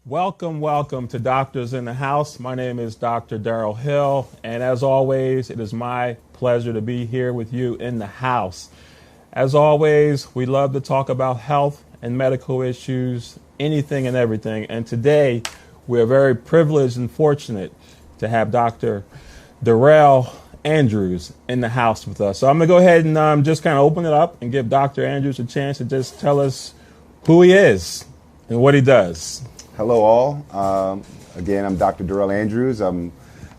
Welcome, welcome to Doctors in the House. My name is Dr. Darrell Hill, and as always, it is my pleasure to be here with you in the house. As always, we love to talk about health and medical issues, anything and everything. And today, we're very privileged and fortunate to have Dr.Darrell Andrews in the house with us. So I'm going to go ahead and just kind of open it up and give Dr. Andrews a chance to just tell us who he is and what he does. Hello all. Again, I'm Dr. Darrell Andrews. I'm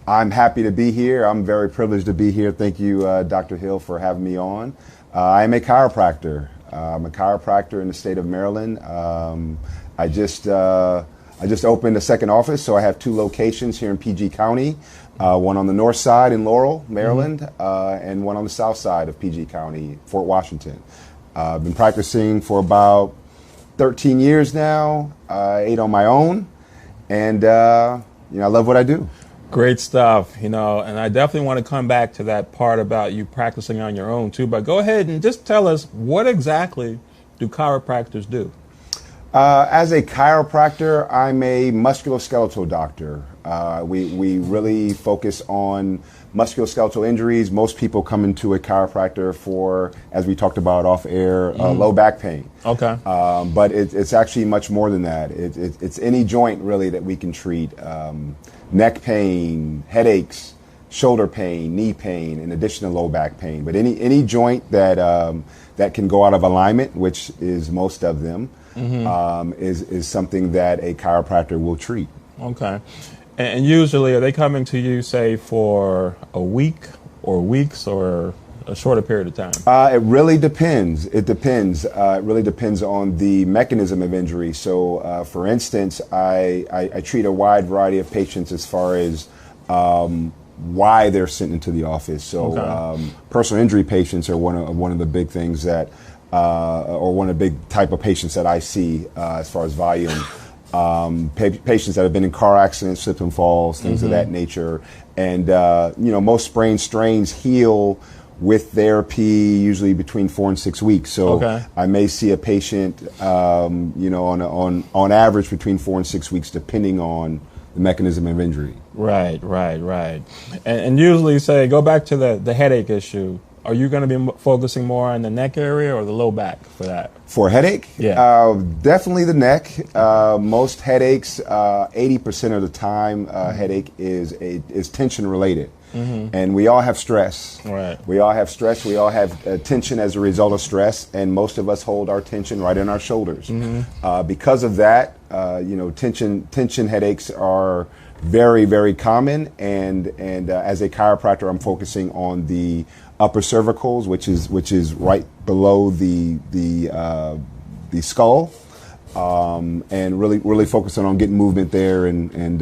happy to be here. I'm very privileged to be here. Thank you, Dr. Hill, for having me on. I am a chiropractor. I'm a chiropractor in the state of Maryland. I just opened a second office, so I have two locations here in PG County. One on the north side in Laurel, Maryland, and one on the south side of PG County, Fort Washington. I've been practicing for about 13 years now, 8 on my own, and I love what I do. Great stuff, and I definitely want to come back to that part about you practicing on your own too, but go ahead and just tell us, what exactly do chiropractors do? As a chiropractor, I'm a musculoskeletal doctor. We really focus on musculoskeletal injuries. Most people come into a chiropractor for, as we talked about off air, low back pain. Okay. But it's actually much more than that. It's any joint really that we can treat. Neck pain, headaches, shoulder pain, knee pain, in addition to low back pain. But any joint that can go out of alignment, which is most of them, is something that a chiropractor will treat. Okay. And usually, are they coming to you, say, for a week or weeks or a shorter period of time? It really depends. It depends. It really depends on the mechanism of injury. So, for instance, I treat a wide variety of patients as far as why they're sent into the office. So, personal injury patients are one of the big things that, or one of the big type of patients that I see as far as volume. Patients that have been in car accidents, slip and falls, things of that nature. And, most sprained strains heal with therapy usually between 4 and 6 weeks. So I may see a patient, on average between 4 and 6 weeks, depending on the mechanism of injury. Right. And usually, say, go back to the headache issue. Are you going to be focusing more on the neck area or the low back for that? For headache? Yeah. Definitely the neck. Most headaches, 80% of the time, headache is tension related. And we all have stress. Right. We all have stress. We all have tension as a result of stress, and most of us hold our tension right in our shoulders. Because of that, tension headaches are very, very common. And as a chiropractor, I'm focusing on the upper cervicals, which is right below the skull, and really focusing on getting movement there and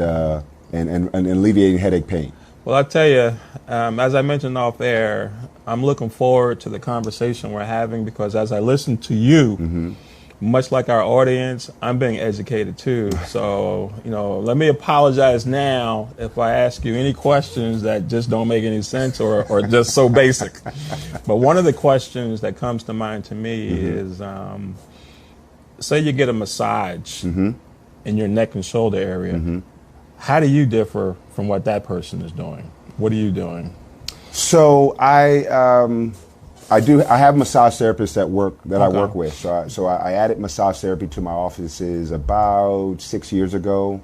alleviating headache pain. Well, I tell you, as I mentioned off air, I'm looking forward to the conversation we're having, because as I listen to you, much like our audience, I'm being educated too. So, let me apologize now if I ask you any questions that just don't make any sense or just so basic. But one of the questions that comes to mind to me is, say you get a massage in your neck and shoulder area. How do you differ from what that person is doing? What are you doing? So I have massage therapists that I work with. So I added massage therapy to my offices about 6 years ago,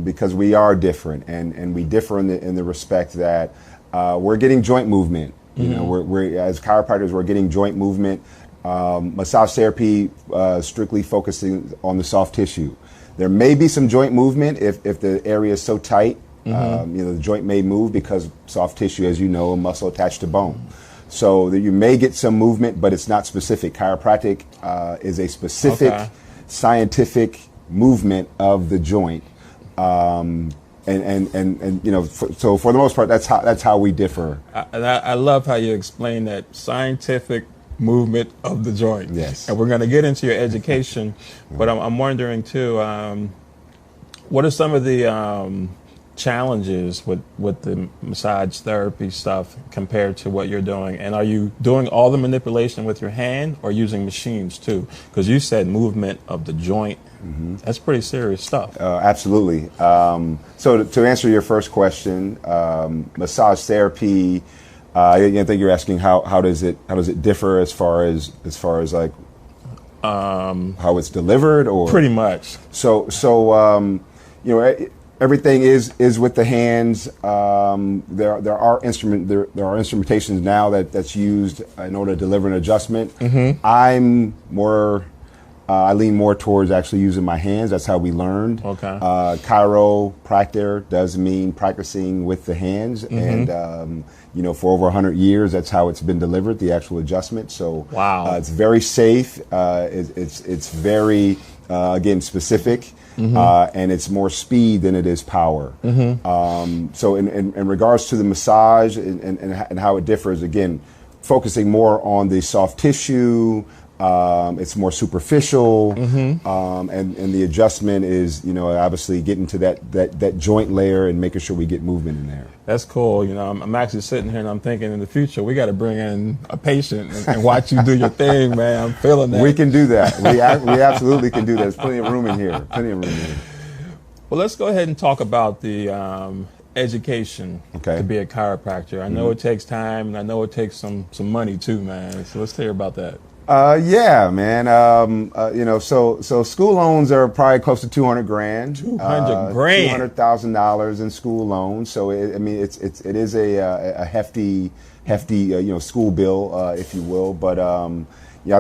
because we are different, and we differ in the respect that we're getting joint movement. We're as chiropractors, we're getting joint movement. Massage therapy strictly focusing on the soft tissue. There may be some joint movement if the area is so tight. The joint may move because soft tissue, as you know, a muscle attached to bone. So that you may get some movement, but it's not specific. Chiropractic is a specific scientific movement of the joint, so for the most part, that's how we differ. I love how you explain that scientific movement of the joint. Yes. And we're going to get into your education, but I'm wondering too, what are some of the challenges with the massage therapy stuff compared to what you're doing? And are you doing all the manipulation with your hand or using machines too? Because you said movement of the joint. That's pretty serious stuff. Absolutely. So to answer your first question, massage therapy, I think you're asking how does it differ as far as like how it's delivered, or pretty much. So everything is with the hands. There are instrumentations now that's used in order to deliver an adjustment. I lean more towards actually using my hands. That's how we learned. Okay. Chiropractor does mean practicing with the hands, and for over 100 years, that's how it's been delivered, the actual adjustment. So wow, it's very safe. It's very again specific, and it's more speed than it is power. So in regards to the massage and how it differs, again, focusing more on the soft tissue. It's more superficial, and the adjustment is, obviously getting to that joint layer and making sure we get movement in there. That's cool. I'm actually sitting here and I'm thinking in the future we got to bring in a patient and watch you do your thing, man. I'm feeling that. We can do that. We absolutely can do that. There's plenty of room in here. Well, let's go ahead and talk about the education to be a chiropractor. I know it takes time, and I know it takes some money too, man. So let's hear about that. Yeah, man. So school loans are probably close to $200,000. $200,000. $200,000 in school loans. So it is a hefty school bill, if you will. But I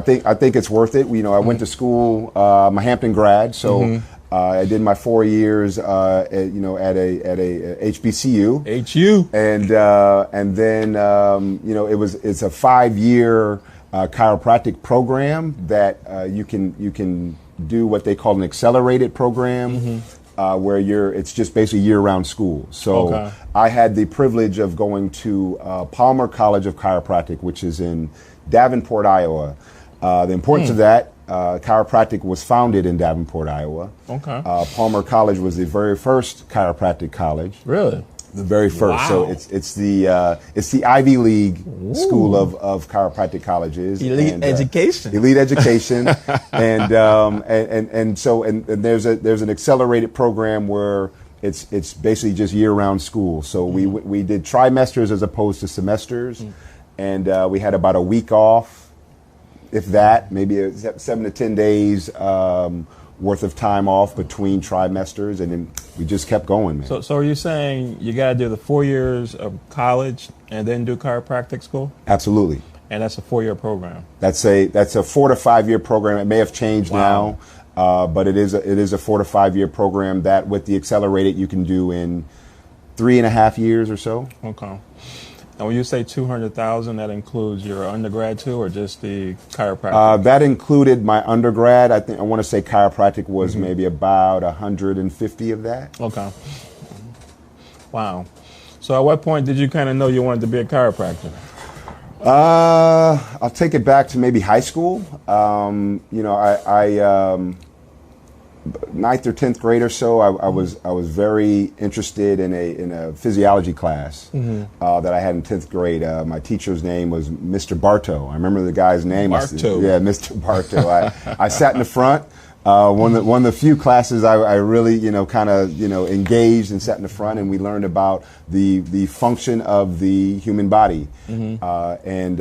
think it's worth it. I went to school. I'm a Hampton grad, so. I did my 4 years, at a HBCU. HU. And then it's a 5-year chiropractic program that you can do what they call an accelerated program, where it's just basically year-round school. So I had the privilege of going to Palmer College of Chiropractic, which is in Davenport, Iowa. The importance of that. Chiropractic was founded in Davenport, Iowa. Palmer College was the very first chiropractic college. Really? The very first. Wow. So it's the Ivy League school of chiropractic colleges. Elite education. Elite education, and there's an accelerated program where it's basically just year-round school. So we did trimesters as opposed to semesters, and we had about a week off. If that, maybe 7 to 10 days worth of time off between trimesters, and then we just kept going, man. So are you saying you got to do the 4 years of college and then do chiropractic school? Absolutely. And that's a 4-year program. That's a 4 to 5 year program. It may have changed now, but it is a 4 to 5 year program that, with the accelerated, you can do in 3.5 years or so. Okay. And when you say $200,000, that includes your undergrad too, or just the chiropractic? That included my undergrad. I want to say chiropractic was maybe about 150 of that. Okay. Wow. So at what point did you kind of know you wanted to be a chiropractor? I'll take it back to maybe high school. Ninth or 10th grade or so, I was very interested in a physiology class that I had in 10th grade. My teacher's name was Mr. Bartow. I remember the guy's name. Bartow. Yeah, Mr. Bartow. I sat in the front. One of the few classes I really engaged and sat in the front, and we learned about the function of the human body, and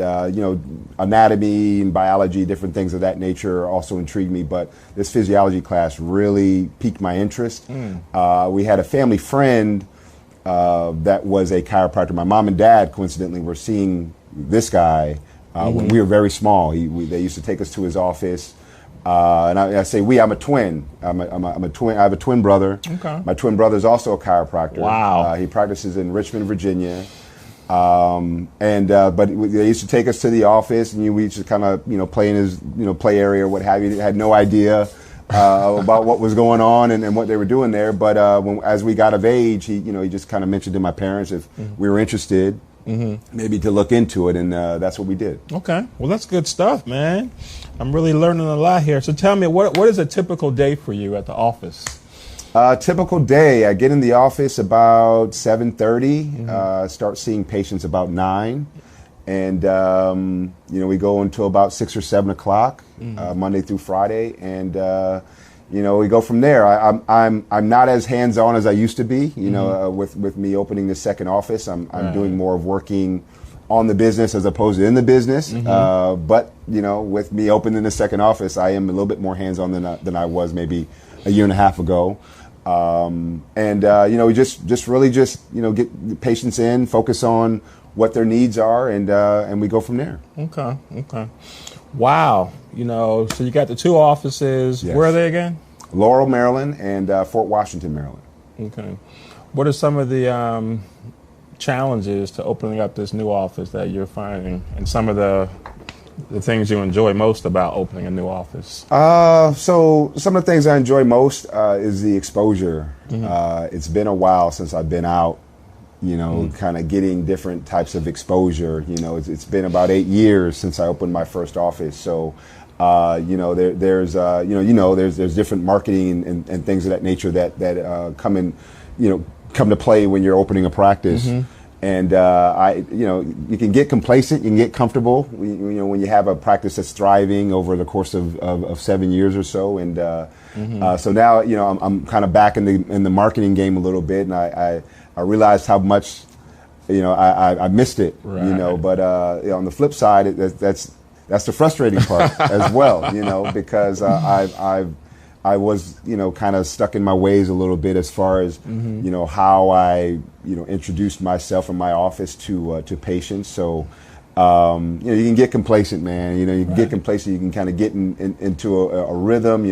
anatomy and biology, different things of that nature also intrigued me. But this physiology class really piqued my interest. We had a family friend that was a chiropractor. My mom and dad, coincidentally, were seeing this guy when we were very small. They used to take us to his office. And I say we. I'm a twin. I'm a twin. I have a twin brother. Okay. My twin brother is also a chiropractor. Wow. He practices in Richmond, Virginia. But they used to take us to the office, and we used to kind of play in his play area or what have you. Had no idea about what was going on and what they were doing there. But as we got of age, he just kind of mentioned to my parents if we were interested. Maybe to look into it, and that's what we did. Okay, well, that's good stuff, man. I'm really learning a lot here. So tell me, what is a typical day for you at the office? Typical day, I get in the office about 7:30, start seeing patients about 9, and we go until about 6 or 7 o'clock, Monday through Friday, and we go from there. I'm not as hands-on as I used to be, with me opening the second office. I'm doing more of working on the business as opposed to in the business. But with me opening the second office, I am a little bit more hands-on than I was maybe a year and a half ago. We just really get the patients in, focus on what their needs are, and we go from there. Okay. Wow. So you got the 2 offices. Yes. Where are they again? Laurel, Maryland, and Fort Washington, Maryland. Okay. What are some of the challenges to opening up this new office that you're finding, and some of the things you enjoy most about opening a new office? So some of the things I enjoy most is the exposure. It's been a while since I've been out, kind of getting different types of exposure. It's been about 8 years since I opened my first office. So, there's different marketing and things of that nature that come to play when you're opening a practice. And you can get complacent, you can get comfortable, when you have a practice that's thriving over the course of 7 years or so. And so now, I'm kind of back in the marketing game a little bit, and I realized how much, I missed it. Right. But on the flip side, that's the frustrating part as well, because I was, kind of stuck in my ways a little bit as far as, how I, introduced myself in my office to patients. So, you can get complacent, man. You can get complacent. You can kind of get into a rhythm.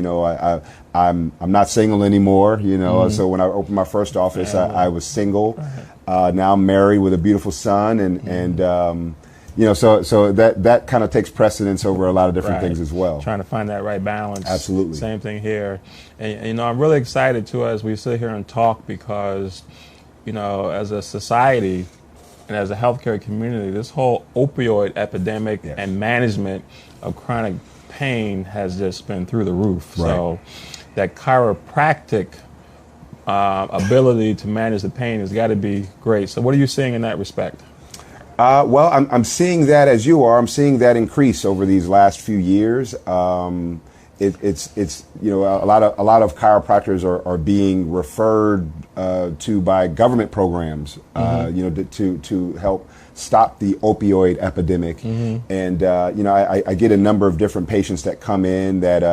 I'm not single anymore. So when I opened my first office, I was single. Now I'm married with a beautiful son, and so that kind of takes precedence over a lot of different things as well. Trying to find that right balance. Absolutely. Same thing here. And I'm really excited too as we sit here and talk, because, as a society and as a healthcare community, this whole opioid epidemic and management of chronic pain has just been through the roof. Right. So that chiropractic ability to manage the pain has got to be great. So what are you seeing in that respect? Well, I'm seeing that as you are. I'm seeing that increase over these last few years. It's a lot of chiropractors are being referred to by government programs, to help stop the opioid epidemic. And I get a number of different patients that come in that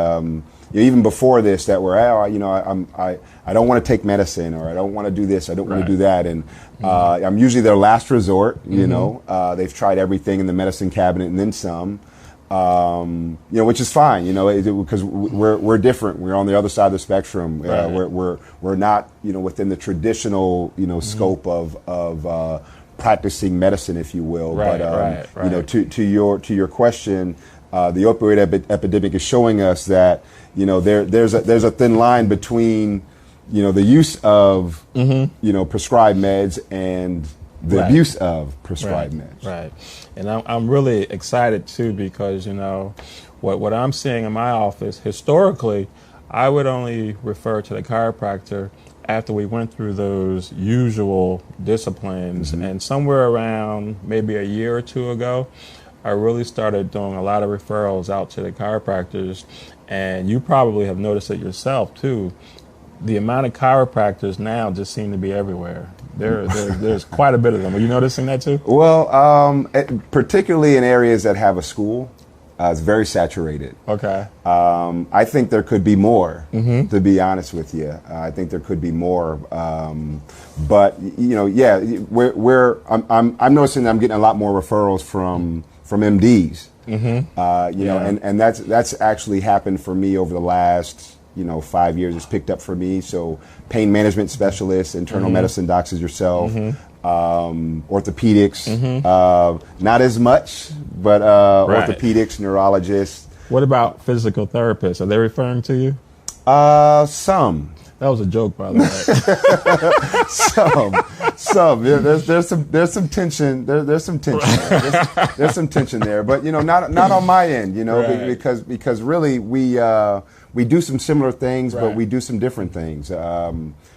even before this that were I don't want to take medicine, or I don't want to do this, I don't want to do that, and I'm usually their last resort. They've tried everything in the medicine cabinet and then some. Which is fine, because we're different. We're on the other side of the spectrum. We're not, within the traditional, scope of practicing medicine, if you will. To your question, the opioid epidemic is showing us that, there's a thin line between, the use of, prescribed meds and the abuse of prescribed meds. Right. And I'm really excited too, because what I'm seeing in my office historically, I would only refer to the chiropractor after we went through those usual disciplines. And somewhere around maybe a year or two ago, I really started doing a lot of referrals out to the chiropractors. And you probably have noticed it yourself too. The amount of chiropractors now just seem to be everywhere. There's quite a bit of them. Are you noticing that too? Well, particularly in areas that have a school, it's very saturated. Okay. I think there could be more, to be honest with you. I think there could be more. But, I'm noticing that I'm getting a lot more referrals from MDs. And that's actually happened for me over the last 5 years. It's picked up for me. So pain management specialists, internal medicine docs as yourself, orthopedics, not as much, but orthopedics, neurologists. What about physical therapists? Are they referring to you? Some. That was a joke, by the way. some. There's some tension. There's some tension. There's some tension there, but not on my end. Right. Because really we do some similar things, but we do some different things.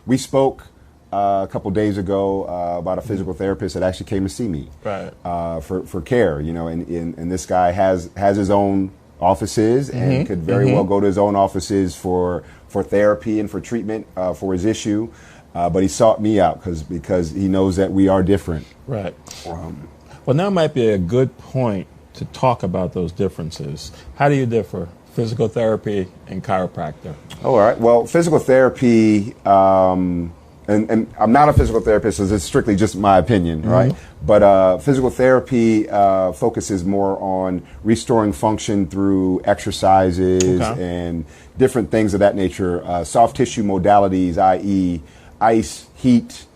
We spoke a couple days ago about a physical therapist that actually came to see me for care. And this guy has his own offices and could very well go to his own offices for therapy and for treatment for his issue. But he sought me out because he knows that we are different. Right. Well, now might be a good point to talk about those differences. How do you differ, physical therapy and chiropractor? All right. Well, physical therapy, and I'm not a physical therapist, so this is strictly just my opinion, right? But physical therapy focuses more on restoring function through exercises and different things of that nature. Soft tissue modalities, i.e. ice, heat,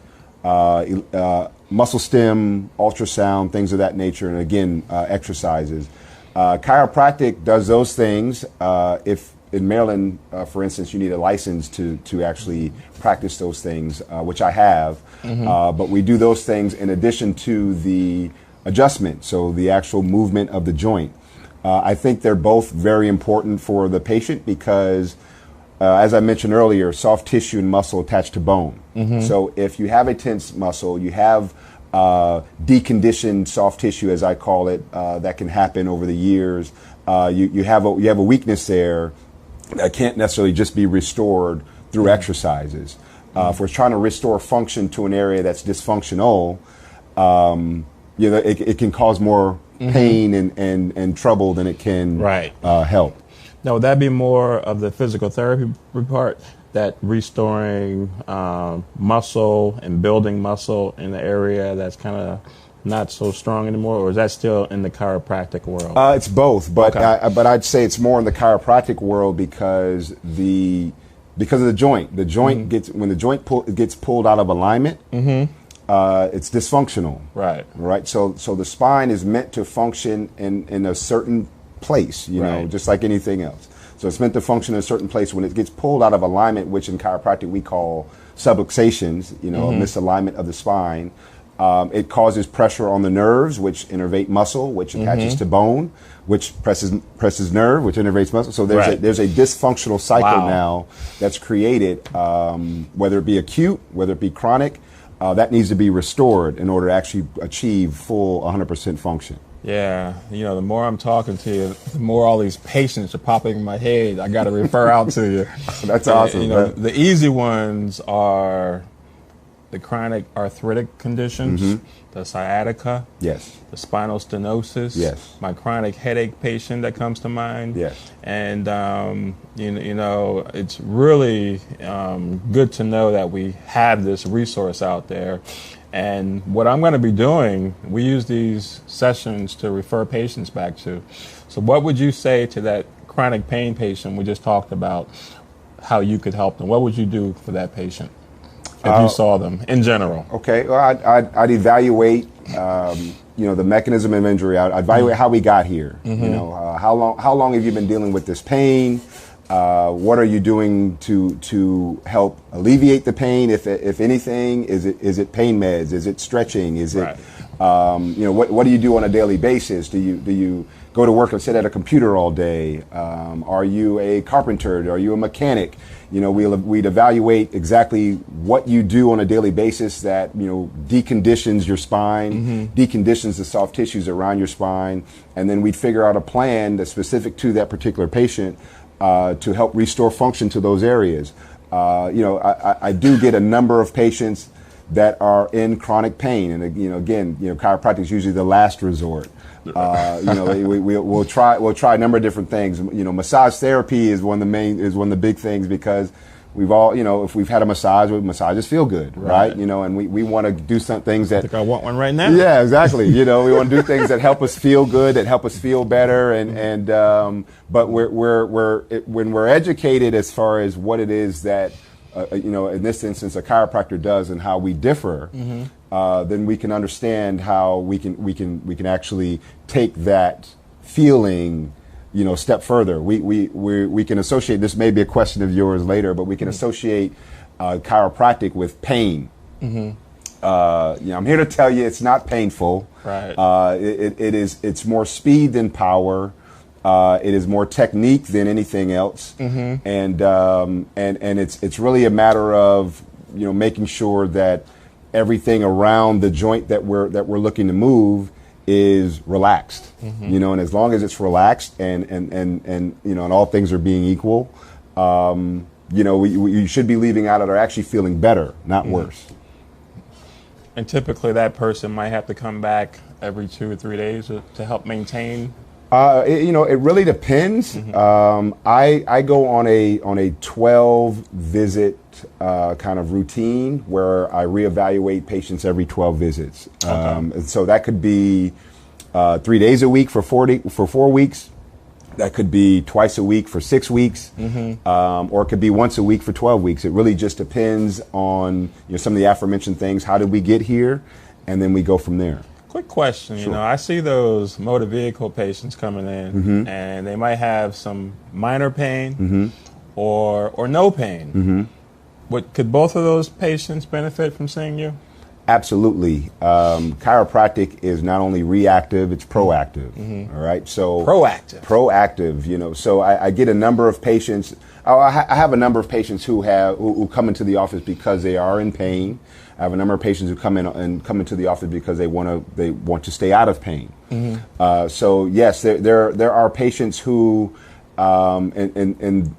muscle stem, ultrasound, things of that nature, and again, exercises. Chiropractic does those things. If in Maryland, for instance, you need a license to actually practice those things, which I have. But we do those things in addition to the adjustment, so the actual movement of the joint. I think they're both very important for the patient because, as I mentioned earlier, soft tissue and muscle attached to bone. So if you have a tense muscle, you have deconditioned soft tissue, as I call it, that can happen over the years. You have a weakness there that can't necessarily just be restored through exercises. If we're trying to restore function to an area that's dysfunctional, it can cause more pain and trouble than it can help. Now, would that be more of the physical therapy part, that restoring muscle and building muscle in the area that's kind of not so strong anymore, or is that still in the chiropractic world? It's both, but I'd say it's more in the chiropractic world because of the joint. The joint when the joint gets pulled out of alignment, it's dysfunctional. Right. So the spine is meant to function in a certain place, just like anything else. So it's meant to function in a certain place. When it gets pulled out of alignment, which in chiropractic we call subluxations, a misalignment of the spine, it causes pressure on the nerves, which innervate muscle, which attaches to bone, which presses nerve, which innervates muscle. So there's a dysfunctional cycle now that's created, whether it be acute, whether it be chronic, that needs to be restored in order to actually achieve full 100% function. Yeah, the more I'm talking to you, the more all these patients are popping in my head. I got to refer out to you. That's awesome. The easy ones are the chronic arthritic conditions, the sciatica, the spinal stenosis, my chronic headache patient that comes to mind. And it's really good to know that we have this resource out there. And what I'm going to be doing, we use these sessions to refer patients back to. So what would you say to that chronic pain patient we just talked about, how you could help them? What would you do for that patient if you saw them in general? Okay, well, I'd evaluate, the mechanism of injury. I'd evaluate how we got here. How long have you been dealing with this pain? What are you doing to help alleviate the pain, if anything? Is it pain meds? Is it stretching? Is it what do you do on a daily basis? Do you go to work and sit at a computer all day? Are you a carpenter? Are you a mechanic? We'd evaluate exactly what you do on a daily basis that deconditions your spine, deconditions the soft tissues around your spine, and then we'd figure out a plan that's specific to that particular patient. To help restore function to those areas. I do get a number of patients that are in chronic pain, and again, chiropractic is usually the last resort. We'll try a number of different things. Massage therapy is one of the big things because we've all, if we've had a massage, massages feel good, right? And we want to do some things that. I think I want one right now. Yeah, exactly. We want to do things that help us feel good, that help us feel better, but when we're educated as far as what it is that, in this instance, a chiropractor does and how we differ, then we can understand how we can actually take that feeling step further. We can associate, this may be a question of yours later, but we can associate chiropractic with pain. I'm here to tell you it's not painful. Right. It's more speed than power. It is more technique than anything else. And it's really a matter of making sure that everything around the joint that we're looking to move is relaxed. And as long as it's relaxed and all things are being equal, you should be leaving out of it actually feeling better, not worse. And typically that person might have to come back every 2 or 3 days to help maintain. It really depends. I go on a 12 visit kind of routine where I reevaluate patients every 12 visits. And so that could be 3 days a week for 4 weeks. That could be twice a week for 6 weeks, or it could be once a week for 12 weeks. It really just depends on some of the aforementioned things. How did we get here? And then we go from there. Quick question, Sure. I see those motor vehicle patients coming in, and they might have some minor pain or no pain. Could both of those patients benefit from seeing you? Absolutely. Chiropractic is not only reactive, it's proactive. All right. So proactive, So I get a number of patients. I have a number of patients who come into the office because they are in pain. I have a number of patients who come into the office because they want to stay out of pain. So yes, there are patients who, and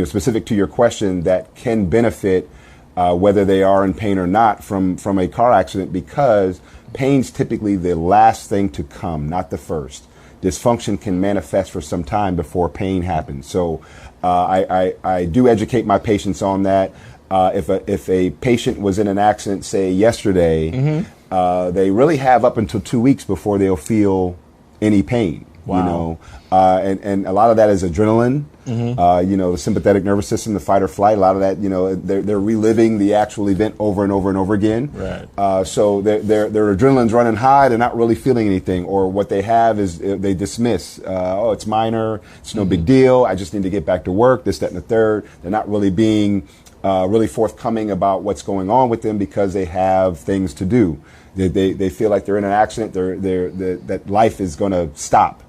specific to your question, that can benefit whether they are in pain or not from a car accident, because pain's typically the last thing to come, not the first. Dysfunction can manifest for some time before pain happens. So I do educate my patients on that. If a patient was in an accident, say yesterday, they really have up until 2 weeks before they'll feel any pain. Wow. And a lot of that is adrenaline. The sympathetic nervous system, the fight or flight. A lot of that, they're reliving the actual event over and over and over again. Right. So their adrenaline's running high. They're not really feeling anything, or what they have is they dismiss. Oh, it's minor. It's no big deal. I just need to get back to work. This, that, and the third. They're not really being really forthcoming about what's going on with them because they have things to do. They feel like they're in an accident. That life is going to stop.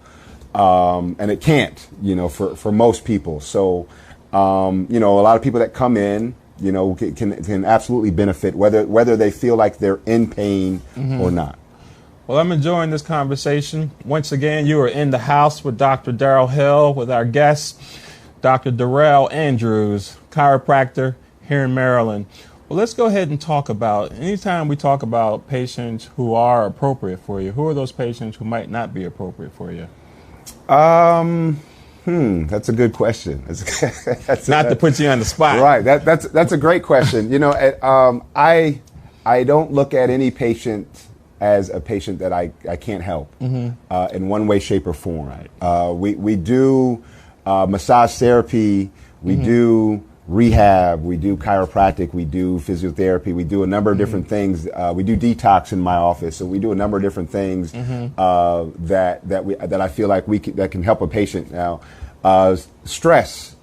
And it can't, for most people. So, a lot of people that come in, can absolutely benefit whether they feel like they're in pain or not. Well, I'm enjoying this conversation. Once again, you are in the house with Dr. Darrell Hill with our guest, Dr. Darrell Andrews, chiropractor here in Maryland. Well, let's go ahead and talk about, anytime we talk about patients who are appropriate for you, who are those patients who might not be appropriate for you? That's a good question. That's not to put you on the spot. Right. That's a great question. I don't look at any patient as a patient that I can't help in one way, shape, or form. Right. We do massage therapy. We do rehab. We do chiropractic. We do physiotherapy. We do a number of different things. We do detox in my office. So we do a number of different things that I feel like that can help a patient. Now, stress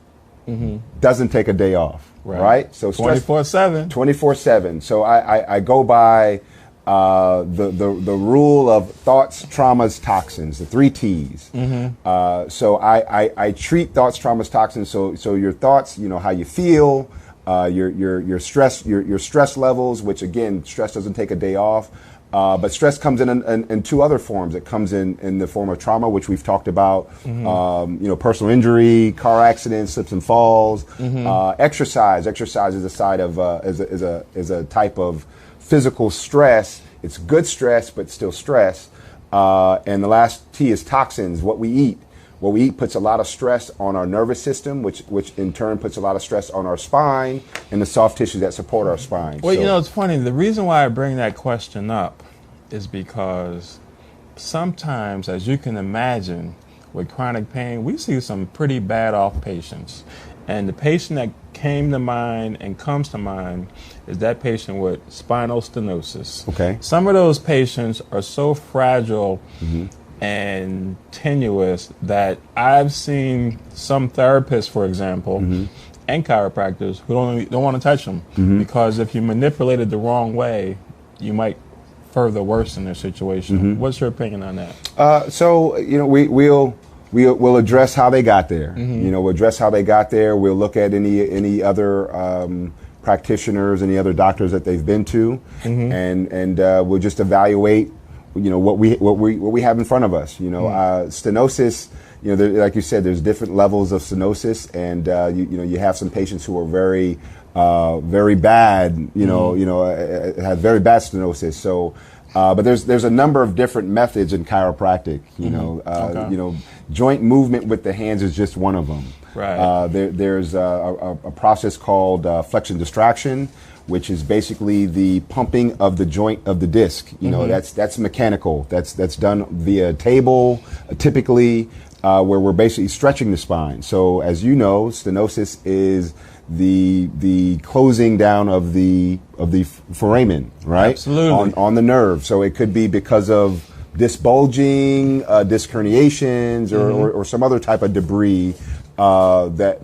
doesn't take a day off, right? So 24/7. 24/7. So I go by the rule of thoughts, traumas, toxins, the 3 T's. So I treat thoughts, traumas, toxins. So your thoughts, how you feel, your stress levels, which again, stress doesn't take a day off. But stress comes in 2 other forms. It comes in the form of trauma, which we've talked about, personal injury, car accidents, slips and falls, exercise. Exercise is a side of is a type of physical stress. It's good stress, but still stress. And the last T is toxins, what we eat. What we eat puts a lot of stress on our nervous system, which in turn puts a lot of stress on our spine and the soft tissues that support our spine. Well, it's funny. The reason why I bring that question up is because sometimes, as you can imagine, with chronic pain, we see some pretty bad off patients. And the patient that came to mind and comes to mind is that patient with spinal stenosis. Okay. Some of those patients are so fragile and tenuous that I've seen some therapists, for example, and chiropractors who don't want to touch them because if you manipulate it the wrong way, you might further worsen their situation. What's your opinion on that? So we'll address how they got there. We'll address how they got there. We'll look at any other practitioners, any other doctors that they've been to, and we'll just evaluate, what we have in front of us. Stenosis. Like you said, there's different levels of stenosis, and you have some patients who are very bad. Have very bad stenosis. So. But there's a number of different methods in chiropractic. Joint movement with the hands is just one of them. Right. There's a process called flexion distraction, which is basically the pumping of the joint of the disc. That's mechanical. That's done via table, typically, where we're basically stretching the spine. So as you know, stenosis is the closing down of the foramen, right? Absolutely. On the nerve. So it could be because of disc bulging, disc herniations, or some other type of debris that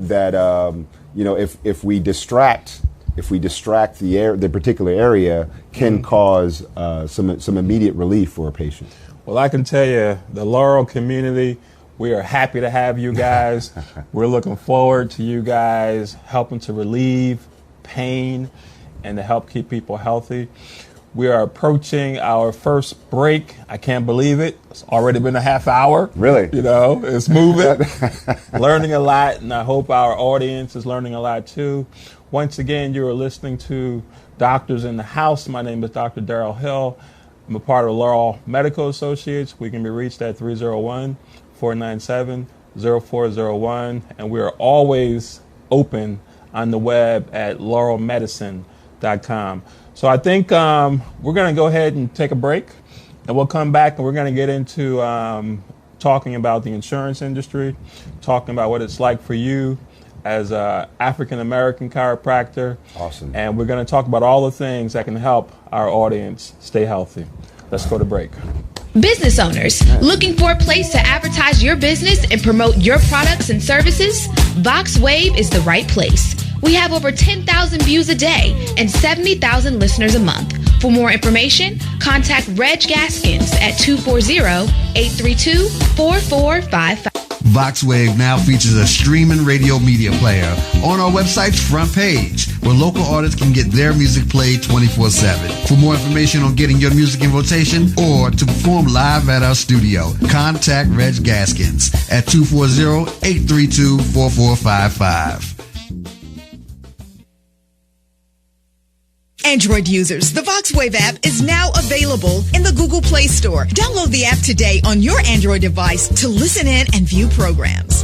if we distract the particular area, can cause some immediate relief for a patient. Well, I can tell you, the Laurel community, we are happy to have you guys. We're looking forward to you guys helping to relieve pain and to help keep people healthy. We are approaching our first break. I can't believe it. It's already been a half hour. Really? It's moving. Learning a lot, and I hope our audience is learning a lot too. Once again, you are listening to Doctors in the House. My name is Dr. Darrell Hill. I'm a part of Laurel Medical Associates. We can be reached at 301-497-0401, and we are always open on the web at laurelmedicine.com. So I think we're going to go ahead and take a break, and we'll come back and we're going to get into talking about the insurance industry, talking about what it's like for you as an African-American chiropractor. Awesome. And we're going to talk about all the things that can help our audience stay healthy. Let's go to break. Business owners looking for a place to advertise your business and promote your products and services? VoxWave is the right place. We have over 10,000 views a day and 70,000 listeners a month. For more information, contact Reg Gaskins at 240-832-4455. VoxWave now features a streaming radio media player on our website's front page, where local artists can get their music played 24/7. For more information on getting your music in rotation or to perform live at our studio, contact Reg Gaskins at 240-832-4455. Android users, the VoxWave app is now available in the Google Play Store. Download the app today on your Android device to listen in and view programs.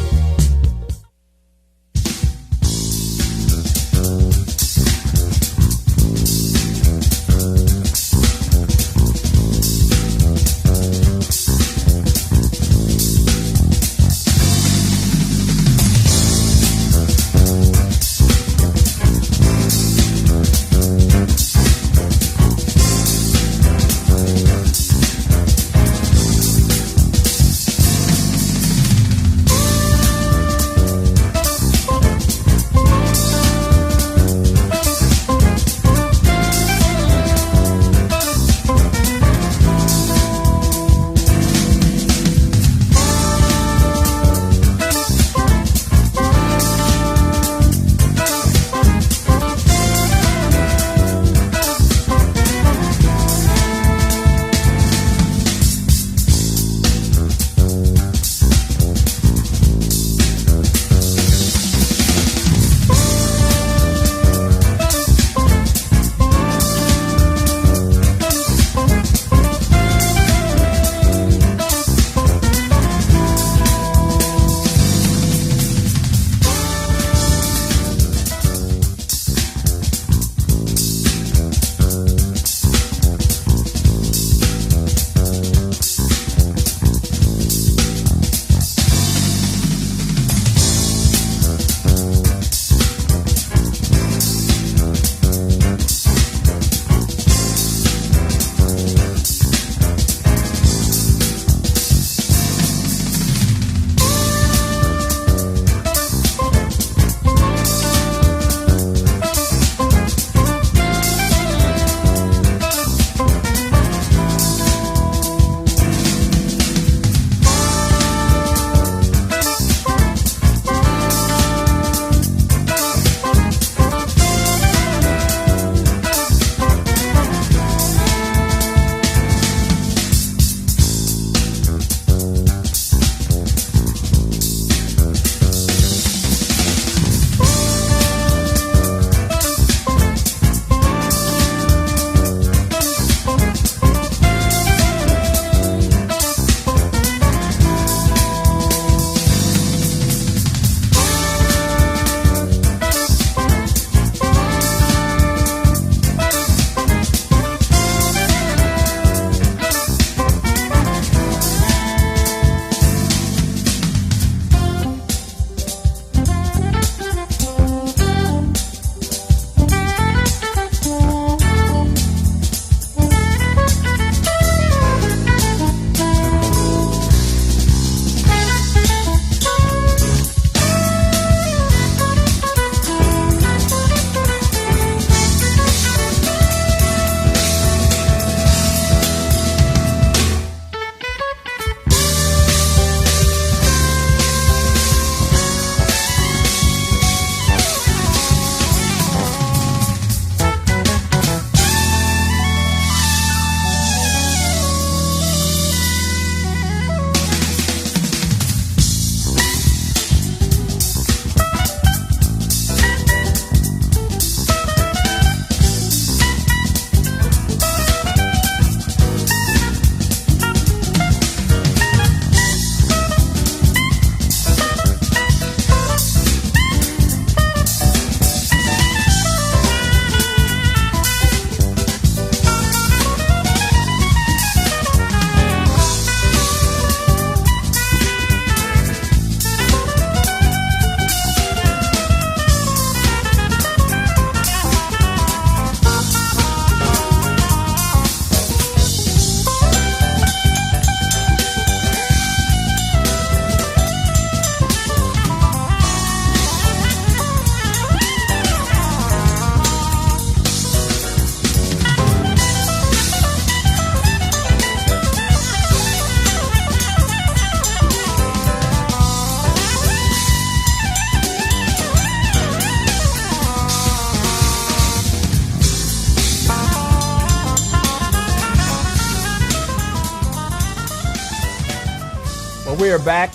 we are back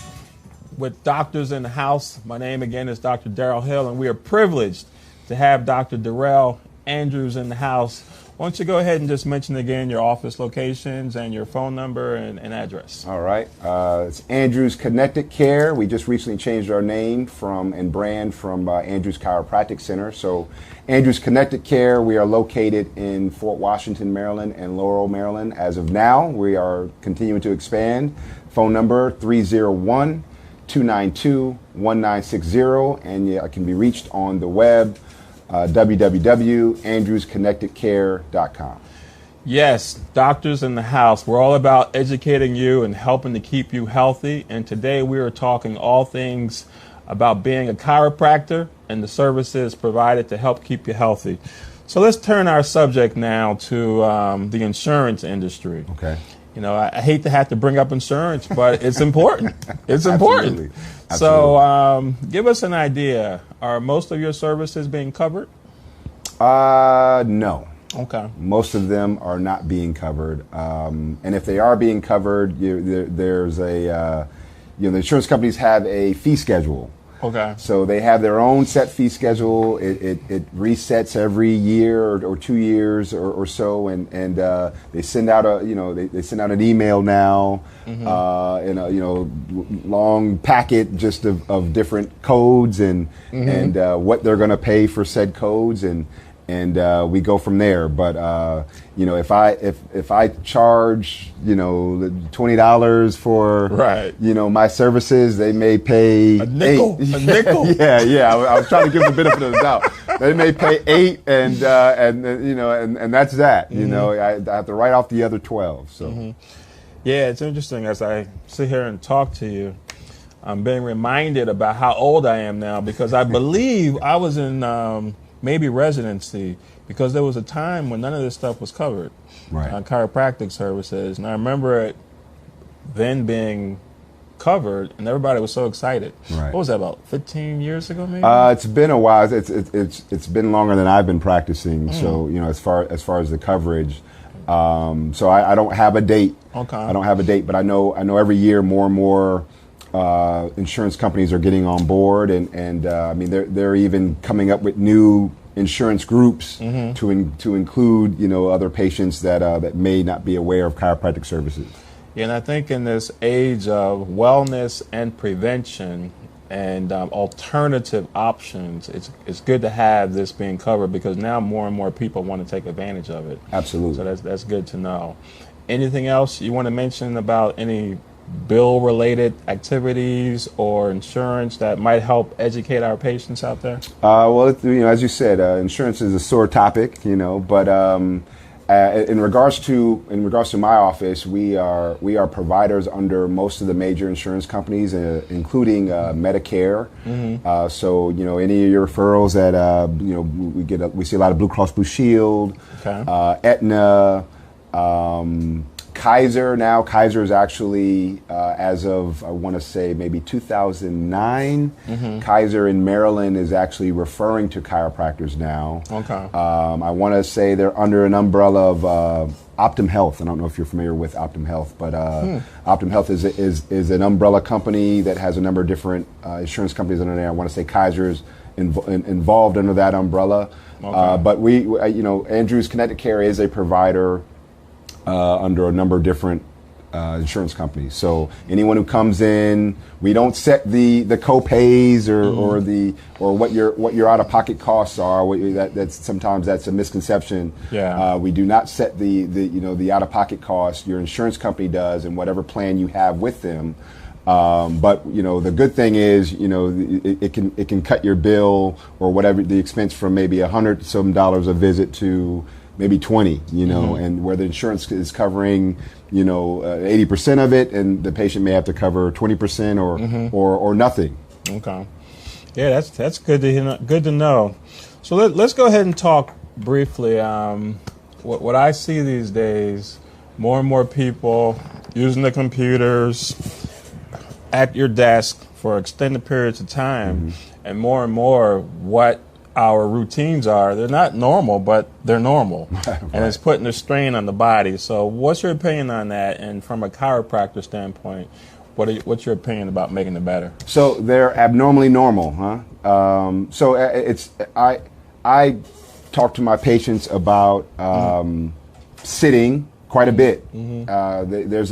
with Doctors in the House. My name again is Dr. Darrell Hill, and we are privileged to have Dr. Darrell Andrews in the house. Why don't you go ahead and just mention again your office locations and your phone number and address. All right. It's Andrews Connected Care. We just recently changed our name and brand from Andrews Chiropractic Center. So Andrews Connected Care, we are located in Fort Washington, Maryland and Laurel, Maryland. As of now, we are continuing to expand. Phone number 301-292-1960, and it can be reached on the web, www.andrewsconnectedcare.com. Yes, Doctors in the House. We're all about educating you and helping to keep you healthy. And today we are talking all things about being a chiropractor and the services provided to help keep you healthy. So let's turn our subject now to the insurance industry. Okay. You know, I hate to have to bring up insurance, but it's important. It's important. Absolutely. So give us an idea. Are most of your services being covered? No. Okay. Most of them are not being covered. And if they are being covered, there's the insurance companies have a fee schedule. Okay. So they have their own set fee schedule. It resets every year or 2 years or so, and they send out they send out an email now, in a long packet just of different codes and what they're going to pay for said codes, and we go from there. But if I charge $20 for my services, they may pay a nickel. $8. A nickel. yeah. I was trying to give them the benefit of the doubt. They may pay $8, and that's that. I have to write off the other 12. So yeah, it's interesting as I sit here and talk to you. I'm being reminded about how old I am now, because I believe I was in maybe residency, because there was a time when none of this stuff was covered, chiropractic services. And I remember it then being covered, and everybody was so excited. Right. What was that, about 15 years ago, maybe? It's been a while. It's been longer than I've been practicing. So as far as the coverage, so I don't have a date. Okay. I don't have a date, but I know every year more and more insurance companies are getting on board, and I mean they're even coming up with new insurance groups to include other patients that may not be aware of chiropractic services. Yeah, and I think in this age of wellness and prevention and alternative options, it's good to have this being covered, because now more and more people want to take advantage of it. Absolutely. So that's good to know. Anything else you want to mention about any bill-related activities or insurance that might help educate our patients out there? Well, as you said, insurance is a sore topic, but in regards to my office, we are providers under most of the major insurance companies, including Medicare. So any of your referrals that we see a lot of Blue Cross Blue Shield, Aetna. Kaiser now. Kaiser is actually, as of, I want to say, maybe 2009, Kaiser in Maryland is actually referring to chiropractors now. Okay. I want to say they're under an umbrella of Optum Health. I don't know if you're familiar with Optum Health, but Optum Health is an umbrella company that has a number of different insurance companies under there. I want to say Kaiser is involved under that umbrella. Okay. But Andrews Connected Care is a provider under a number of different insurance companies. So anyone who comes in, we don't set the co-pays or what your out-of-pocket costs are. Sometimes that's a misconception. Yeah. We do not set the out-of-pocket costs. Your insurance company does, and whatever plan you have with them. But the good thing is it can cut your bill or whatever the expense from maybe $100 some a visit to maybe 20, and where the insurance is covering, 80% of it, and the patient may have to cover 20% or nothing. Okay. Yeah, that's good to know. So let's go ahead and talk briefly. What I see these days, more and more people using the computers at your desk for extended periods of time, and more what our routines are. They're not normal, but they're normal. Right. And it's putting a strain on the body. So what's your opinion on that? And from a chiropractor standpoint, What's your opinion about making it better? So they're abnormally normal, huh? I talk to my patients about sitting quite a bit. There's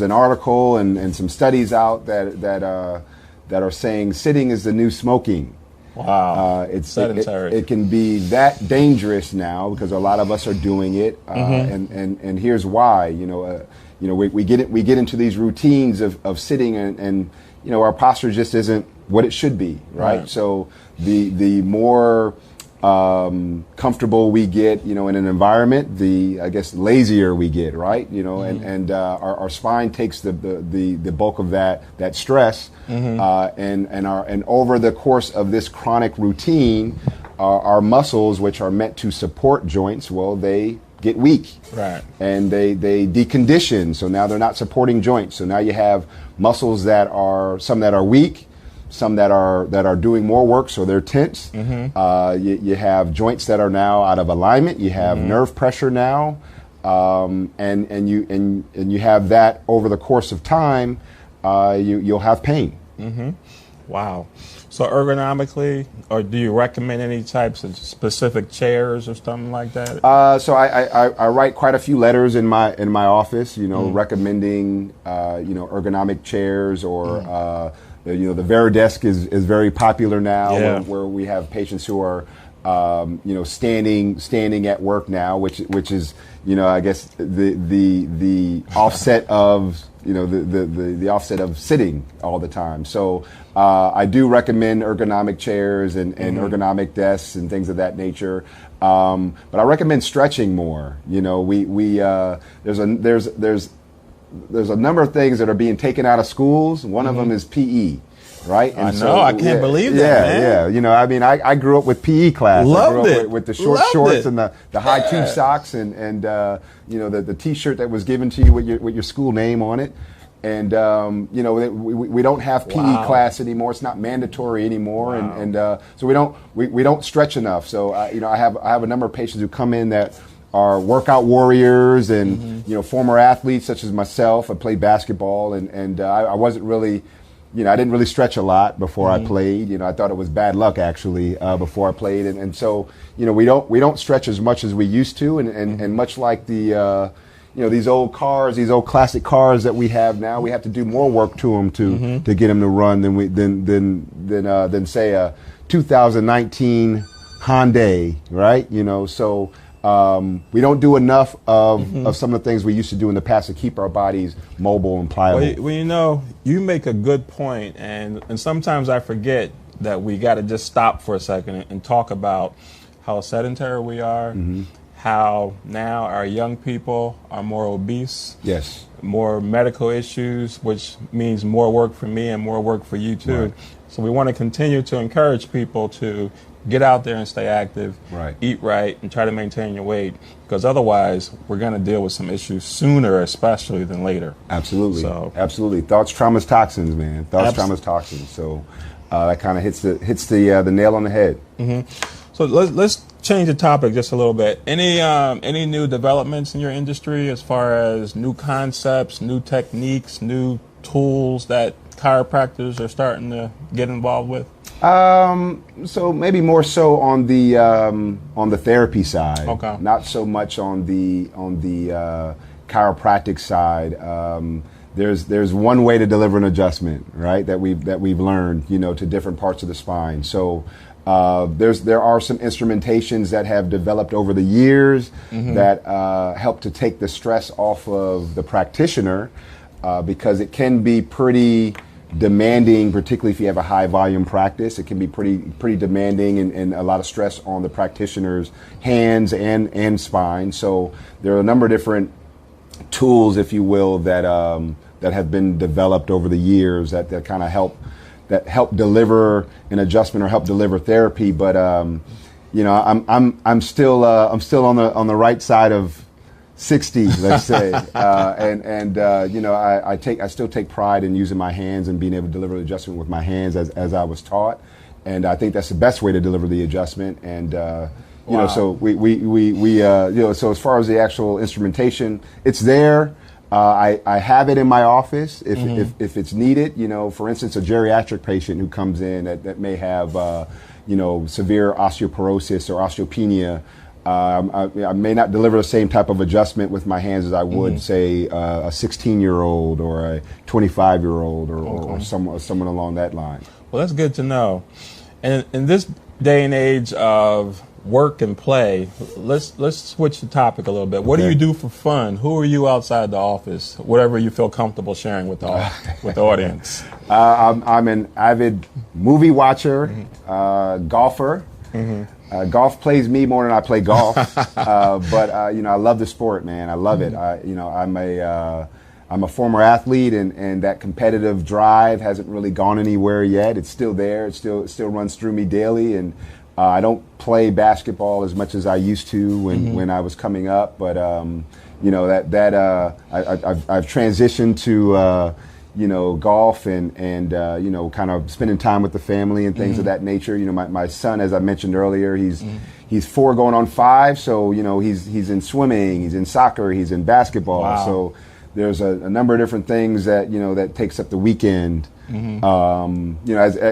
an article and some studies out that are saying sitting is the new smoking. Wow, it's sedentary. It can be that dangerous now because a lot of us are doing it, and here's why. We get into these routines of sitting, and our posture just isn't what it should be, right? So the more comfortable we get, in an environment, the, I guess, lazier we get, right? And our spine takes the bulk of that stress, and over the course of this chronic routine, our muscles, which are meant to support joints, well, they get weak, right? And they decondition. So now they're not supporting joints. So now you have muscles some that are weak, some that are doing more work, so they're tense. You have joints that are now out of alignment. You have nerve pressure now, and you have that over the course of time. You'll have pain. Wow. So ergonomically, or do you recommend any types of specific chairs or something like that? So I write quite a few letters in my office, recommending ergonomic chairs or. The Veridesk is very popular now, where we have patients who are, standing at work now, which is, I guess the offset of, the offset of sitting all the time. So I do recommend ergonomic chairs and ergonomic desks and things of that nature. But I recommend stretching more. There's a number of things that are being taken out of schools. One of them is PE, right? And I can't believe that, man. I grew up with PE class. Loved I grew up it. with the short shorts and the high tube socks and the T-shirt that was given to you with your school name on it. And we don't have PE class anymore. It's not mandatory anymore, and so we don't stretch enough. So I have a number of patients who come in that are workout warriors and former athletes such as myself. I played basketball and I wasn't really, I didn't really stretch a lot before I played. I thought it was bad luck actually before I played, and so we don't stretch as much as we used to, and much like the these old cars, these old classic cars that we have now, we have to do more work to them to get them to run than say a 2019 Hyundai, right? So. We don't do enough of some of the things we used to do in the past to keep our bodies mobile and pliable. Well, you make a good point, and sometimes I forget that we got to just stop for a second and talk about how sedentary we are, how now our young people are more obese, yes, more medical issues, which means more work for me and more work for you too. Right. So we want to continue to encourage people to get out there and stay active, eat right, and try to maintain your weight, because otherwise we're going to deal with some issues sooner, especially than later. Absolutely. So, absolutely. Thoughts, traumas, toxins, man. Thoughts, traumas, toxins. So that kind of hits the nail on the head. So let's change the topic just a little bit. Any new developments in your industry as far as new concepts, new techniques, new tools that chiropractors are starting to get involved with? So maybe more so on the therapy side. Okay. Not so much on the chiropractic side. There's one way to deliver an adjustment, right? That we've learned, to different parts of the spine. So there are some instrumentations that have developed over the years that help to take the stress off of the practitioner, because it can be pretty demanding, particularly if you have a high volume practice. It can be pretty demanding and a lot of stress on the practitioner's hands and spine. So there are a number of different tools, if you will, that have been developed over the years that kind of help deliver an adjustment or help deliver therapy. But I'm still on the right side of 60, let's say, I still take pride in using my hands and being able to deliver the adjustment with my hands as I was taught, and I think that's the best way to deliver the adjustment. And so so as far as the actual instrumentation, it's there. I have it in my office if it's needed. For instance, a geriatric patient who comes in that may have severe osteoporosis or osteopenia. I may not deliver the same type of adjustment with my hands as I would, say, a 16-year-old or a 25-year-old or someone along that line. Well, that's good to know. And in this day and age of work and play, let's switch the topic a little bit. What do you do for fun? Who are you outside the office? Whatever you feel comfortable sharing with the audience. I'm an avid movie watcher, golfer. Golf plays me more than I play golf, but I love the sport, man. I love it. I'm a former athlete, and that competitive drive hasn't really gone anywhere yet. It's still there. It still runs through me daily, and I don't play basketball as much as I used to when I was coming up. But I've transitioned to golf and kind of spending time with the family and things of that nature. My son, as I mentioned earlier, he's 4 going on 5, so he's in swimming, he's in soccer, he's in basketball. Wow. So there's a number of different things that that takes up the weekend. As a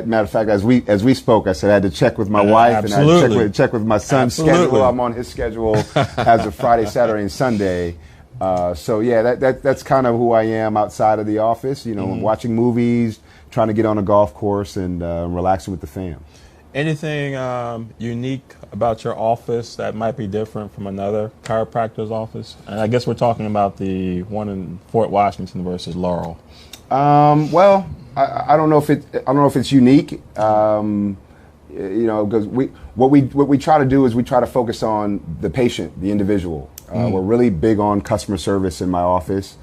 matter of fact, as we spoke, I said I had to check with my wife and I had to check with my son's schedule. I'm on his schedule as of Friday, Saturday, and Sunday. So yeah, that's kind of who I am outside of the office. Watching movies, trying to get on a golf course, and relaxing with the fam. Anything unique about your office that might be different from another chiropractor's office? And I guess we're talking about the one in Fort Washington versus Laurel. Well, I don't know if it's unique. Because what we try to do is we try to focus on the patient, the individual. We're really big on customer service in my office.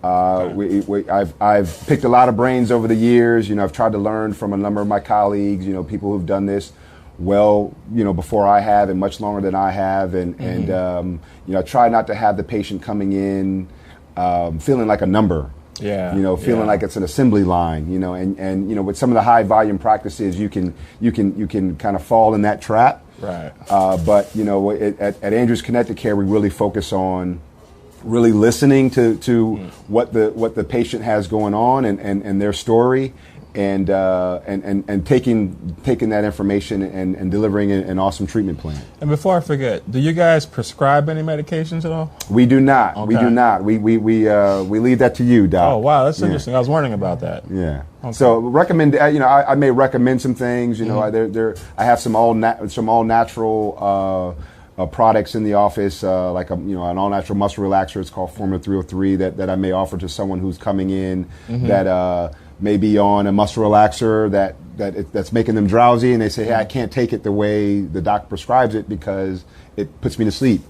I've picked a lot of brains over the years. I've tried to learn from a number of my colleagues. People who've done this well, before I have and much longer than I have. And I try not to have the patient coming in feeling like a number. Yeah. Feeling like it's an assembly line. And with some of the high volume practices, you can kind of fall in that trap. Right. But at Andrews Connected Care, we really focus on really listening to what the patient has going on and their story, and taking that information and delivering an awesome treatment plan. And before I forget, do you guys prescribe any medications at all? We do not. Okay. We do not. We leave that to you, Doc. Oh wow, that's interesting. I was wondering about that. Yeah. Okay. So recommend. I may recommend some things. I have some all natural products in the office, like an all natural muscle relaxer. It's called Formula 303 that I may offer to someone who's coming in that may be on a muscle relaxer that's making them drowsy, and they say, hey, I can't take it the way the doc prescribes it because it puts me to sleep.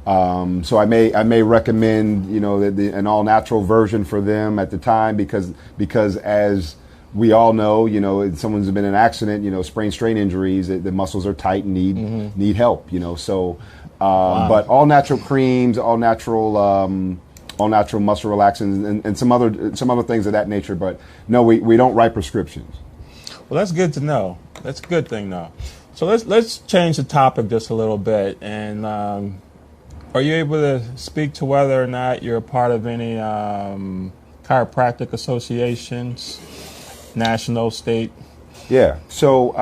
So I may recommend an all natural version for them at the time because as we all know, someone's been in an accident, sprain strain injuries, the muscles are tight and need help. So Wow. But all natural creams, all natural muscle relaxants, and some other things of that nature. But no, we don't write prescriptions. Well, that's good to know. That's a good thing, though. So let's change the topic just a little bit. And are you able to speak to whether or not you're a part of any chiropractic associations, national, state? Yeah. So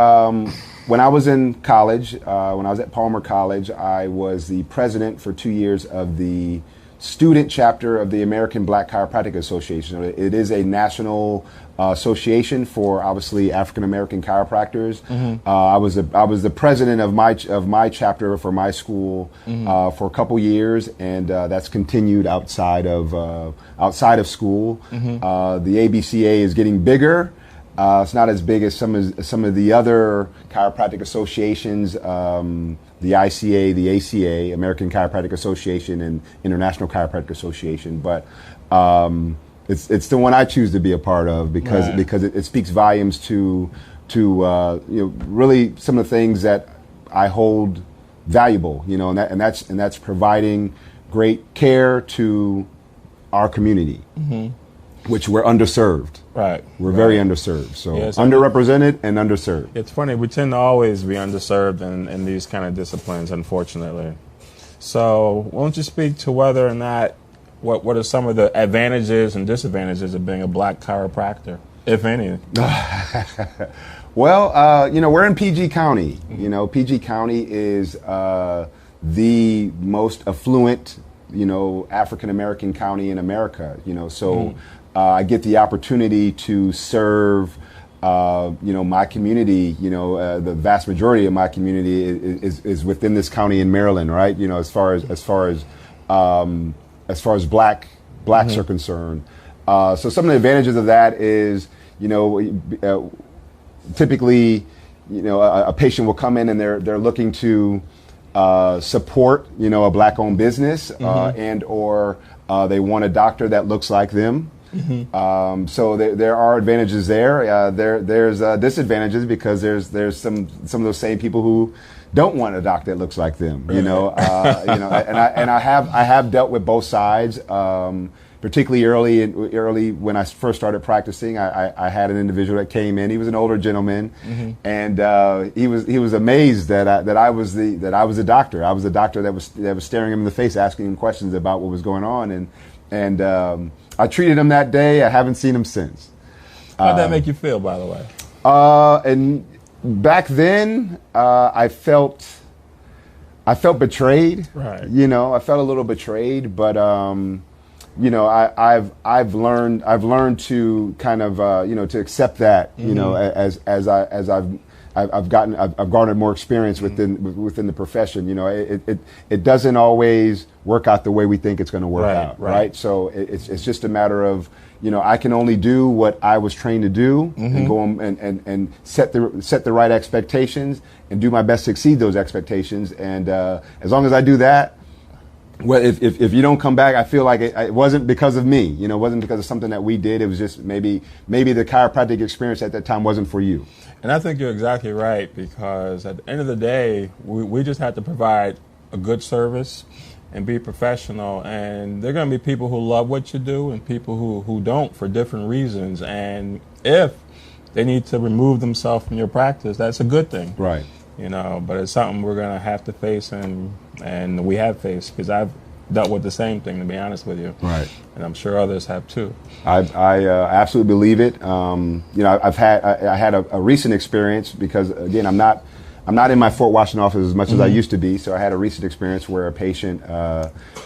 when I was in college, when I was at Palmer College, I was the president for 2 years of the student chapter of the American Black Chiropractic Association. It is a national association for obviously African American chiropractors. I was the president of my chapter for my school for a couple years, and that's continued outside of school. The ABCA is getting bigger. It's not as big as some of the other chiropractic associations, the ICA, the ACA, American Chiropractic Association, and International Chiropractic Association. But it's the one I choose to be a part of because it speaks volumes to really some of the things that I hold valuable, and that's providing great care to our community. Which we're underserved. Right. We're very underserved. So Yes, underrepresented and underserved. It's funny, we tend to always be underserved in these kind of disciplines, unfortunately. So won't you speak to whether or not what are some of the advantages and disadvantages of being a black chiropractor, if any? Well, we're in PG County. PG County is the most affluent, African American county in America. So I get the opportunity to serve, my community. The vast majority of my community is within this county in Maryland, right? As far as blacks are concerned. So some of the advantages of that is, typically, a patient will come in and they're looking to support, a black-owned business, and or they want a doctor that looks like them. So there are advantages there. There's disadvantages because there's some of those same people who don't want a doctor that looks like them. And I have dealt with both sides. Particularly early when I first started practicing, I had an individual that came in. He was an older gentleman, and he was amazed that I was a doctor. I was the doctor that was staring him in the face, asking him questions about what was going on, and I treated him that day. I haven't seen him since. How'd that make you feel, by the way? And back then, I felt betrayed. Right. I felt a little betrayed, but. I've learned to kind of to accept that as I've garnered more experience within the profession. It doesn't always work out the way we think it's going to work out, right? So it's just a matter of I can only do what I was trained to do and go and set the right expectations and do my best to exceed those expectations, and as long as I do that. Well, if you don't come back, I feel like it wasn't because of me. It wasn't because of something that we did. It was just maybe the chiropractic experience at that time wasn't for you. And I think you're exactly right, because at the end of the day, we just have to provide a good service and be professional. And there are going to be people who love what you do and people who don't for different reasons. And if they need to remove themselves from your practice, that's a good thing. Right. But it's something we're going to have to face, and we have faced, because I've dealt with the same thing, to be honest with you. Right. And I'm sure others have too. I absolutely believe it. I had a recent experience, because again, I'm not in my Fort Washington office as much as I used to be. So I had a recent experience where a patient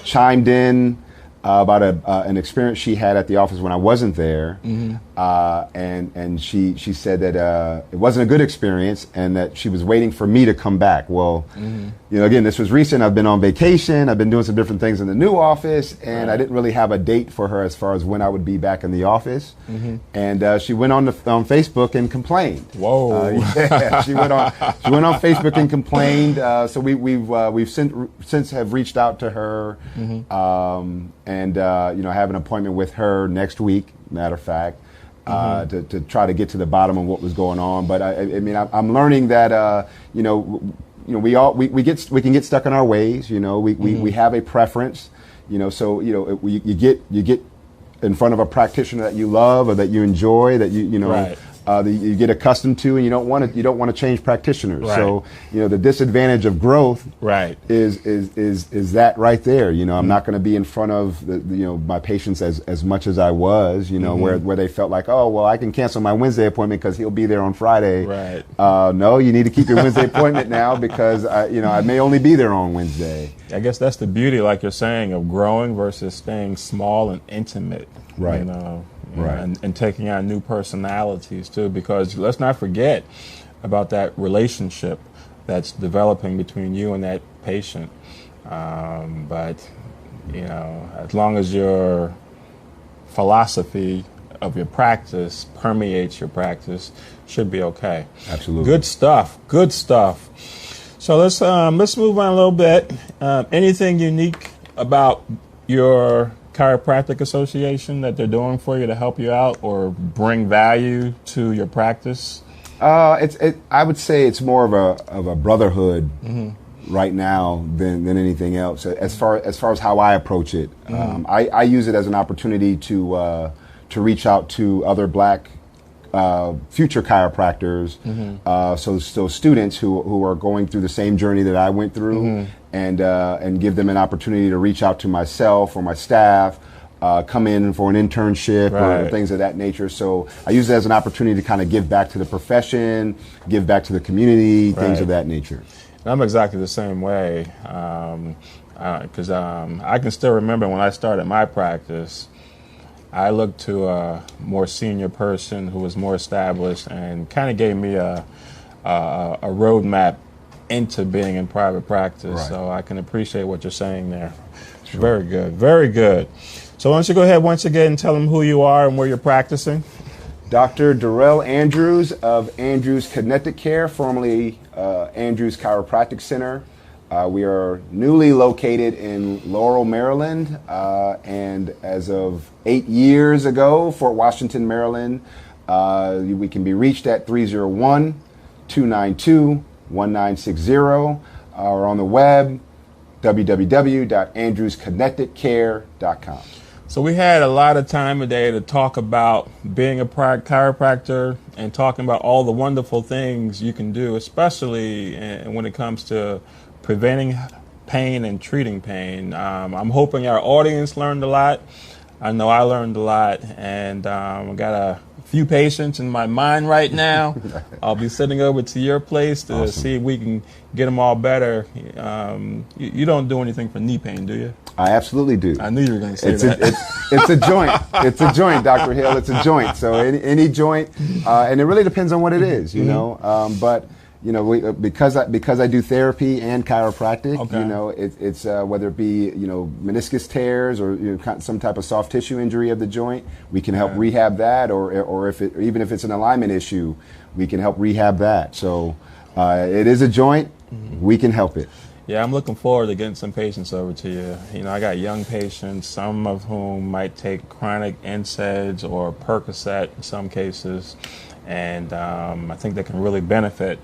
chimed in about an experience she had at the office when I wasn't there, and she said that it wasn't a good experience and that she was waiting for me to come back. Well, again, this was recent. I've been on vacation. I've been doing some different things in the new office, and I didn't really have a date for her as far as when I would be back in the office. And she went on Facebook and complained. Whoa! Yeah, she went on Facebook and complained. So we've since have reached out to her. And have an appointment with her next week, matter of fact, to try to get to the bottom of what was going on. But I'm learning that we can get stuck in our ways. We have a preference. So you get in front of a practitioner that you love or that you enjoy, that you get accustomed to, and you don't want to change practitioners. Right. So the disadvantage of growth is that right there. I'm not going to be in front of my patients as much as I was. Where they felt like, oh well, I can cancel my Wednesday appointment because he'll be there on Friday. Right. No, you need to keep your Wednesday appointment now, because I may only be there on Wednesday. I guess that's the beauty, like you're saying, of growing versus staying small and intimate. Right. Right. And taking on new personalities too, because let's not forget about that relationship that's developing between you and that patient. But as long as your philosophy of your practice permeates your practice, should be okay. Absolutely. Good stuff. So let's move on a little bit. Anything unique about your Chiropractic Association that they're doing for you to help you out or bring value to your practice? I would say it's more of a brotherhood right now than anything else. As far as how I approach it, I use it as an opportunity to reach out to other black future chiropractors, so students who are going through the same journey that I went through, and give them an opportunity to reach out to myself or my staff, come in for an internship or things of that nature. So I use it as an opportunity to kind of give back to the profession, give back to the community, things of that nature. And I'm exactly the same way, because I can still remember when I started my practice, I looked to a more senior person who was more established and kind of gave me a roadmap into being in private practice. So I can appreciate what you're saying there. Very good, very good. So why don't you go ahead once again and tell them who you are and where you're practicing? Dr.Darrell Andrews of Andrews Connected Care, formerly Andrews Chiropractic Center. We are newly located in Laurel, Maryland, and as of 8 years ago, Fort Washington, Maryland. We can be reached at 301-292-1960, or on the web, www.andrewsconnectedcare.com. So we had a lot of time today to talk about being a chiropractor and talking about all the wonderful things you can do, especially when it comes to preventing pain and treating pain. I'm hoping our audience learned a lot. I know I learned a lot, and I got a few patients in my mind right now. I'll be sitting over to your place to see if we can get them all better. You don't do anything for knee pain, do you? I absolutely do. I knew you were going to say that. It's a joint. It's a joint, Dr. Hill. It's a joint. So any joint, and it really depends on what it is, you know. But you know, because I do therapy and chiropractic, you know, it's whether it be, you know, meniscus tears or, you know, some type of soft tissue injury of the joint, we can help rehab that, or even if it's an alignment issue, we can help rehab that. So it is a joint. We can help it. Yeah, I'm looking forward to getting some patients over to you. You know, I got young patients, some of whom might take chronic NSAIDs or Percocet in some cases, and I think they can really benefit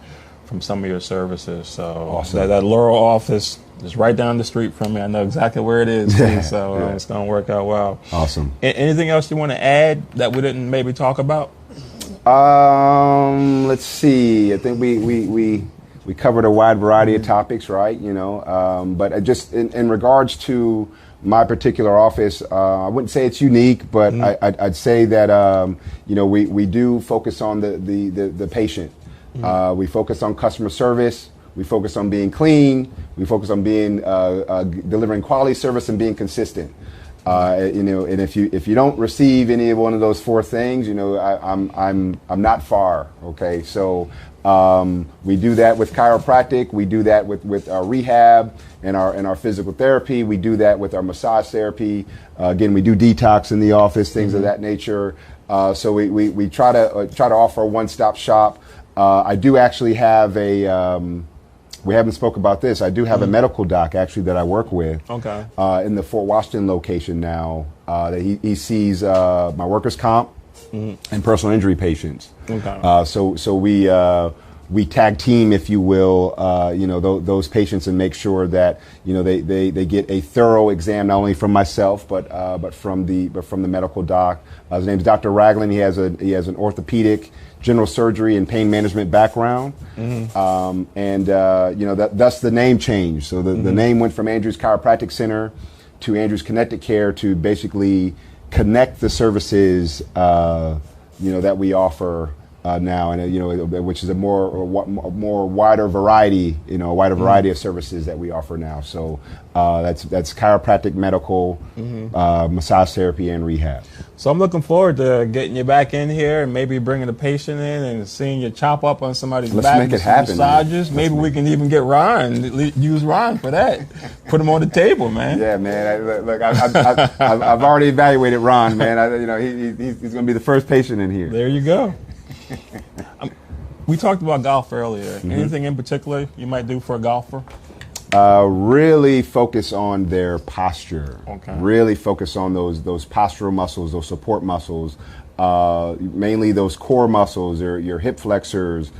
from some of your services. So that Laurel office is right down the street from me. I know exactly where it is, too, so it's going to work out well. Awesome. Anything else you want to add that we didn't maybe talk about? Let's see. I think we covered a wide variety of topics, right? You know, but just in regards to my particular office, I wouldn't say it's unique, but I'd say that you know, we do focus on the patient. We focus on customer service. We focus on being clean. We focus on being delivering quality service and being consistent. You know, and if you don't receive any of one of those four things, you know, I'm not far. Okay, so we do that with chiropractic. We do that with our rehab and our physical therapy. We do that with our massage therapy. Again, we do detox in the office, things of that nature. So we try to offer a one-stop shop. I do actually have we haven't spoke about this. I do have a medical doc actually that I work with. Okay. In the Fort Washington location now. That he sees my workers' comp and personal injury patients. Okay. So we tag team, if you will, you know, those patients, and make sure that, you know, they get a thorough exam, not only from myself but from the medical doc. His name is Dr. Ragland. He has an orthopedic, general surgery, and pain management background, and you know, that's the name change. So the name went from Andrews Chiropractic Center to Andrews Connected Care to basically connect the services, you know, that we offer now, and you know, which is a more wider variety, you know, a wider variety of services that we offer now. So that's chiropractic, medical, massage therapy, and rehab. So I'm looking forward to getting you back in here and maybe bringing a patient in and seeing you chop up on somebody's back. Let's make it happen. Massages. Maybe we can even get Ron, use Ron for that. Put him on the table, man. Yeah, man. Look, I've already evaluated Ron, man. You know, he's going to be the first patient in here. There you go. We talked about golf earlier. Anything in particular you might do for a golfer? Really focus on their posture. Okay. Really focus on those postural muscles, those support muscles, mainly those core muscles, your hip flexors,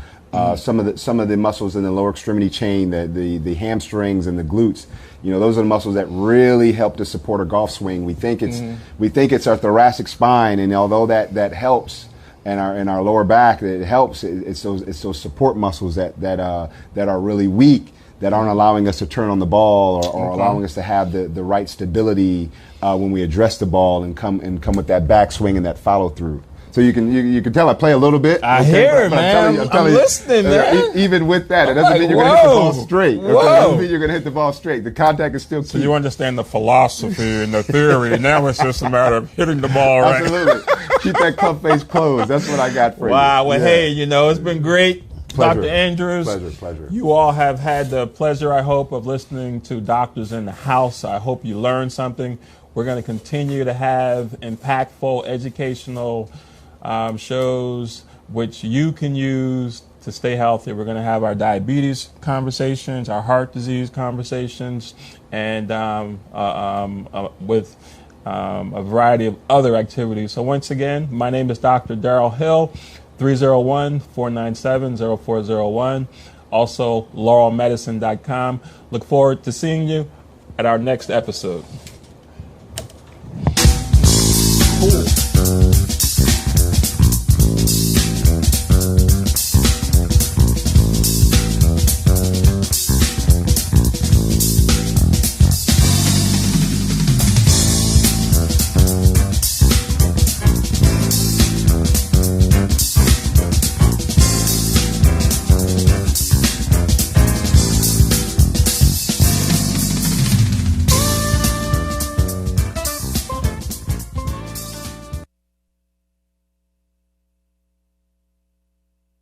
some of the muscles in the lower extremity chain, the hamstrings and the glutes. You know, those are the muscles that really help to support a golf swing. We think it's our thoracic spine, and although that helps, and our lower back, it helps. It's those support muscles that are really weak, that aren't allowing us to turn on the ball or allowing us to have the right stability when we address the ball and come with that backswing and that follow through. So you can tell I play a little bit. I hear it, man. I'm listening, man. Even with that, it doesn't mean you're going to hit the ball straight. It doesn't mean you're going to hit the ball straight. The contact is still key. So you understand the philosophy and the theory. Now it's just a matter of hitting the ball right. Absolutely. Keep that club face closed. That's what I got for you. Wow. Well, hey, it's been great. Pleasure. Dr. Andrews. Pleasure. You all have had the pleasure, I hope, of listening to Doctors in the House. I hope you learned something. We're going to continue to have impactful educational shows which you can use to stay healthy. We're going to have our diabetes conversations, our heart disease conversations, and with a variety of other activities. So once again, my name is Dr. Darrell Hill, 301-497-0401. Also, laurelmedicine.com. Look forward to seeing you at our next episode.